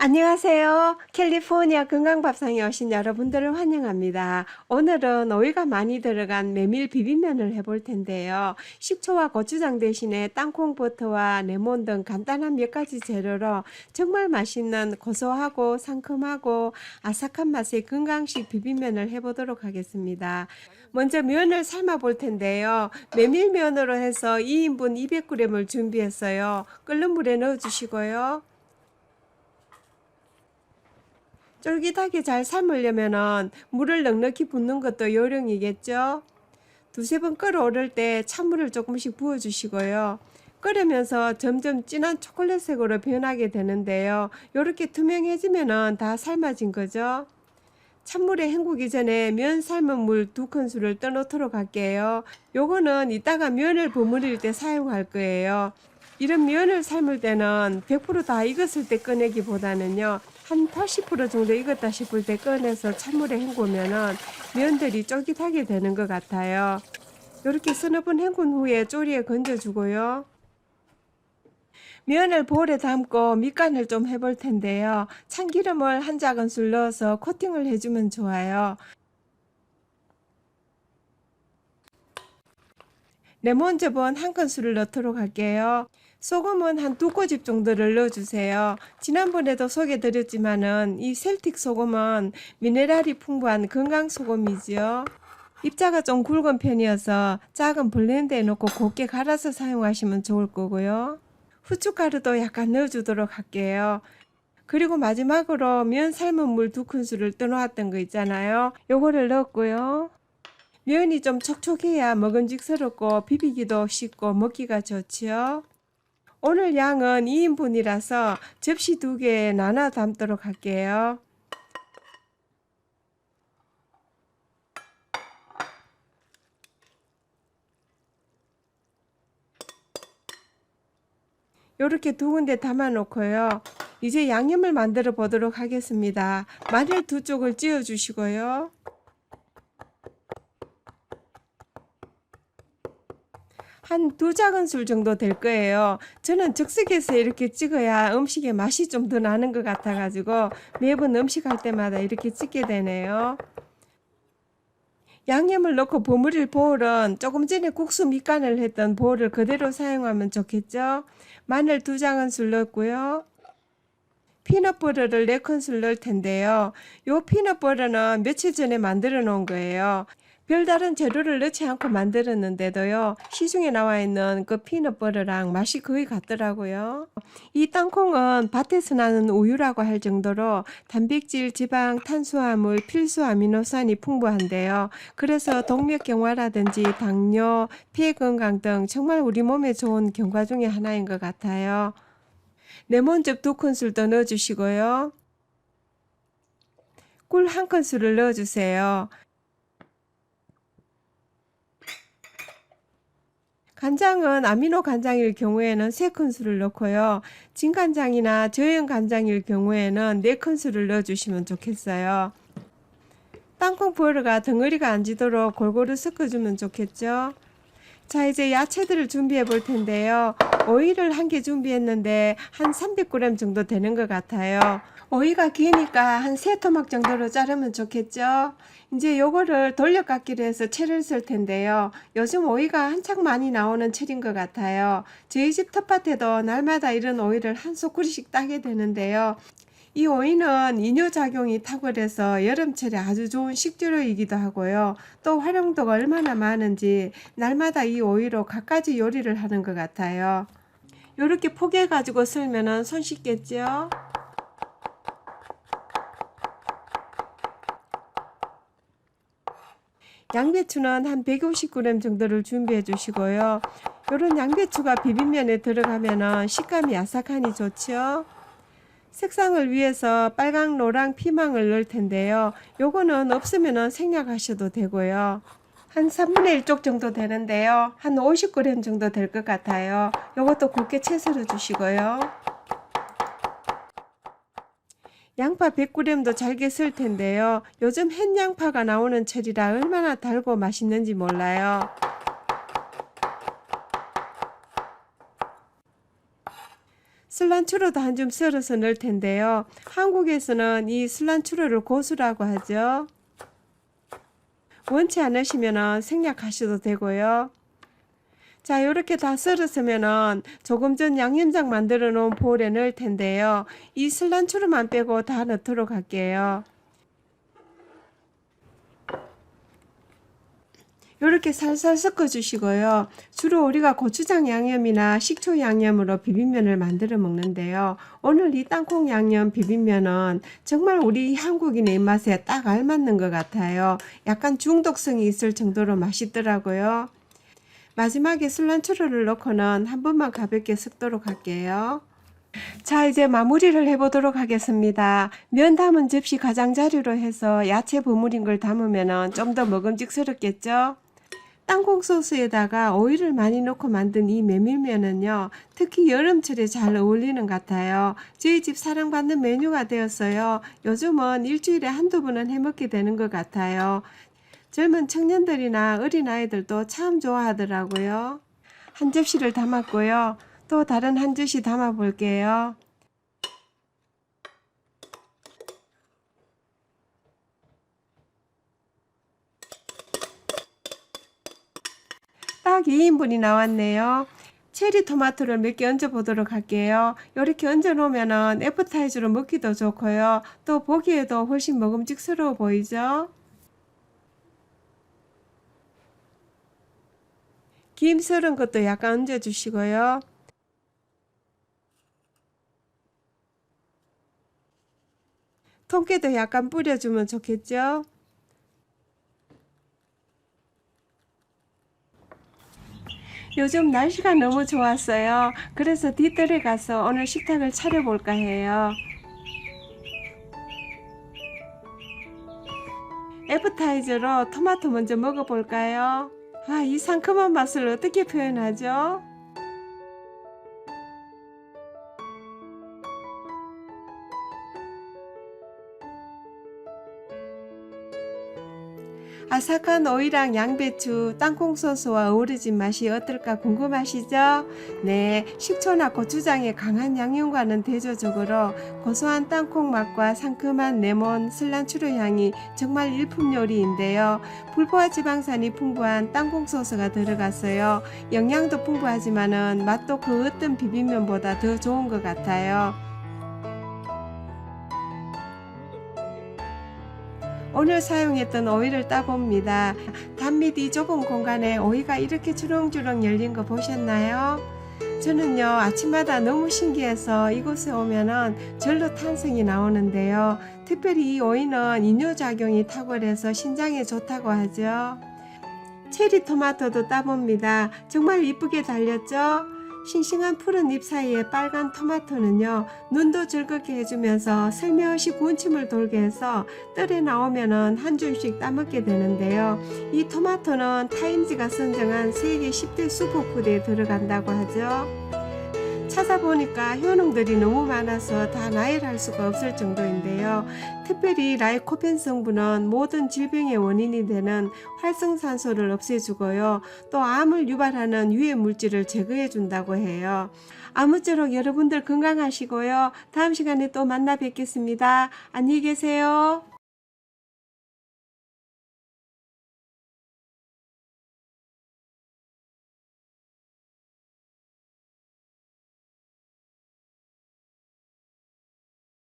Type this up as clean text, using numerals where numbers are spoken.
안녕하세요. 캘리포니아 건강밥상에 오신 여러분들을 환영합니다. 오늘은 오이가 많이 들어간 메밀 비빔면을 해볼 텐데요. 식초와 고추장 대신에 땅콩 버터와 레몬 등 간단한 몇 가지 재료로 정말 맛있는 고소하고 상큼하고 아삭한 맛의 건강식 비빔면을 해보도록 하겠습니다. 먼저 면을 삶아 볼 텐데요. 메밀면으로 해서 2인분 200g을 준비했어요. 끓는 물에 넣어 주시고요. 쫄깃하게 잘 삶으려면 물을 넉넉히 붓는 것도 요령이겠죠. 두세 번 끓어오를 때 찬물을 조금씩 부어주시고요. 끓으면서 점점 진한 초콜릿색으로 변하게 되는데요. 이렇게 투명해지면 다 삶아진 거죠. 찬물에 헹구기 전에 면 삶은 물 2큰술을 떠놓도록 할게요. 요거는 이따가 면을 버무릴 때 사용할 거예요. 이런 면을 삶을 때는 100%다 익었을 때 꺼내기보다는요, 한 80% 정도 익었다 싶을 때 꺼내서 찬물에 헹구면은 면들이 쫄깃하게 되는 것 같아요. 이렇게 서너 번 헹군 후에 조리에 건져주고요. 면을 볼에 담고 밑간을 좀 해볼 텐데요. 참기름을 한 작은술 넣어서 코팅을 해주면 좋아요. 레몬즙은 한 큰술을 넣도록 할게요. 소금은 한 2꼬집 정도를 넣어주세요. 지난번에도 소개드렸지만은 이 셀틱 소금은 미네랄이 풍부한 건강 소금이지요. 입자가 좀 굵은 편이어서 작은 블렌더에 넣고 곱게 갈아서 사용하시면 좋을 거고요. 후춧가루도 약간 넣어주도록 할게요. 그리고 마지막으로 면 삶은 물 2큰술을 떠놓았던 거 있잖아요. 요거를 넣었고요. 면이 좀 촉촉해야 먹음직스럽고 비비기도 쉽고 먹기가 좋지요. 오늘 양은 2인분이라서 접시 2개에 나눠 담도록 할게요. 이렇게 2군데 담아 놓고요. 이제 양념을 만들어 보도록 하겠습니다. 마늘 2쪽을 찧어 주시고요. 한 2작은술 정도 될 거예요. 저는 즉석에서 이렇게 찍어야 음식의 맛이 좀 더 나는 것 같아 가지고 매번 음식 할 때마다 이렇게 찍게 되네요. 양념을 넣고 버무릴 보울은 조금 전에 국수 밑간을 했던 보울을 그대로 사용하면 좋겠죠. 마늘 2작은술 넣었고요. 피넛버터를 4큰술 넣을 텐데요. 요 피넛버터는 며칠 전에 만들어 놓은 거예요. 별다른 재료를 넣지 않고 만들었는데도요, 시중에 나와 있는 그 피넛버터랑 맛이 거의 같더라고요. 이 땅콩은 밭에서 나는 우유라고 할 정도로 단백질, 지방, 탄수화물, 필수 아미노산이 풍부한데요. 그래서 동맥경화라든지 당뇨, 폐 건강 등 정말 우리 몸에 좋은 경과 중에 하나인 것 같아요. 레몬즙 2큰술 더 넣어주시고요. 꿀 1큰술을 넣어주세요. 간장은 아미노 간장일 경우에는 3큰술을 넣고요. 진간장이나 저염 간장일 경우에는 4큰술을 넣어주시면 좋겠어요. 땅콩 버터가 덩어리가 안 지도록 골고루 섞어주면 좋겠죠. 자, 이제 야채들을 준비해 볼 텐데요. 오이를 1개 준비했는데 한 300g 정도 되는 것 같아요. 오이가 기니까 한 3토막 정도로 자르면 좋겠죠. 이제 요거를 돌려깎기로 해서 채를 쓸 텐데요. 요즘 오이가 한창 많이 나오는 채인 것 같아요. 저희 집 텃밭에도 날마다 이런 오이를 한 소쿠리씩 따게 되는데요. 이 오이는 이뇨작용이 탁월해서 여름철에 아주 좋은 식재료이기도 하고요. 또 활용도가 얼마나 많은지 날마다 이 오이로 갖가지 요리를 하는 것 같아요. 이렇게 포개 가지고 썰면 손쉽겠죠? 양배추는 한 150g 정도를 준비해 주시고요. 이런 양배추가 비빔면에 들어가면 식감이 아삭하니 좋죠. 색상을 위해서 빨강, 노랑, 피망을 넣을 텐데요. 요거는 없으면 생략하셔도 되고요. 한 3분의 1쪽 정도 되는데요. 한 50g 정도 될 것 같아요. 요것도 곱게 채 썰어 주시고요. 양파 100g도 잘게 쓸 텐데요. 요즘 햇양파가 나오는 철이라 얼마나 달고 맛있는지 몰라요. 슬란추로도 한 줌 썰어서 넣을 텐데요. 한국에서는 이 슬란추로를 고수라고 하죠. 원치 않으시면 생략하셔도 되고요. 자, 이렇게 다 썰었으면은 조금 전 양념장 만들어 놓은 볼에 넣을 텐데요. 이 슬란추로만 빼고 다 넣도록 할게요. 이렇게 살살 섞어 주시고요. 주로 우리가 고추장 양념이나 식초 양념으로 비빔면을 만들어 먹는데요. 오늘 이 땅콩 양념 비빔면은 정말 우리 한국인의 입맛에 딱 알맞는 것 같아요. 약간 중독성이 있을 정도로 맛있더라고요. 마지막에 슬란추로를 넣고는 한 번만 가볍게 섞도록 할게요. 자, 이제 마무리를 해보도록 하겠습니다. 면 담은 접시 가장자리로 해서 야채 버무린 걸 담으면 좀 더 먹음직스럽겠죠? 땅콩 소스에다가 오일을 많이 넣고 만든 이 메밀면은요, 특히 여름철에 잘 어울리는 것 같아요. 저희 집 사랑받는 메뉴가 되었어요. 요즘은 일주일에 한두 번은 해먹게 되는 것 같아요. 젊은 청년들이나 어린아이들도 참 좋아하더라고요. 한 접시를 담았고요. 또 다른 한 접시 담아 볼게요. 딱 2인분이 나왔네요. 체리 토마토를 몇 개 얹어 보도록 할게요. 이렇게 얹어 놓으면 애프타이저로 먹기도 좋고요. 또 보기에도 훨씬 먹음직스러워 보이죠? 김 썰은 것도 약간 얹어 주시고요. 통깨도 약간 뿌려주면 좋겠죠? 요즘 날씨가 너무 좋았어요. 그래서 뒤뜰에 가서 오늘 식탁을 차려볼까 해요. 애프타이저로 토마토 먼저 먹어볼까요? 아, 이 상큼한 맛을 어떻게 표현하죠? 아삭한 오이랑 양배추, 땅콩 소스와 어우러진 맛이 어떨까 궁금하시죠? 네, 식초나 고추장의 강한 양념과는 대조적으로 고소한 땅콩 맛과 상큼한 레몬, 슬란추로 향이 정말 일품 요리인데요. 불포화 지방산이 풍부한 땅콩 소스가 들어갔어요. 영양도 풍부하지만은 맛도 그 어떤 비빔면보다 더 좋은 것 같아요. 오늘 사용했던 오이를 따봅니다. 단밑이 좁은 공간에 오이가 이렇게 주렁주렁 열린 거 보셨나요? 저는요, 아침마다 너무 신기해서 이곳에 오면은 절로 탄성이 나오는데요. 특별히 이 오이는 이뇨작용이 탁월해서 신장에 좋다고 하죠. 체리 토마토도 따봅니다. 정말 이쁘게 달렸죠? 싱싱한 푸른 잎 사이에 빨간 토마토는요, 눈도 즐겁게 해주면서 슬며시 군침을 돌게 해서 뜰에 나오면은 한 줌씩 따먹게 되는데요. 이 토마토는 타임지가 선정한 세계 10대 슈퍼푸드에 들어간다고 하죠. 찾아보니까 효능들이 너무 많아서 다 나열할 수가 없을 정도인데요. 특별히 라이코펜 성분은 모든 질병의 원인이 되는 활성산소를 없애주고요. 또 암을 유발하는 유해 물질을 제거해 준다고 해요. 아무쪼록 여러분들 건강하시고요. 다음 시간에 또 만나 뵙겠습니다. 안녕히 계세요.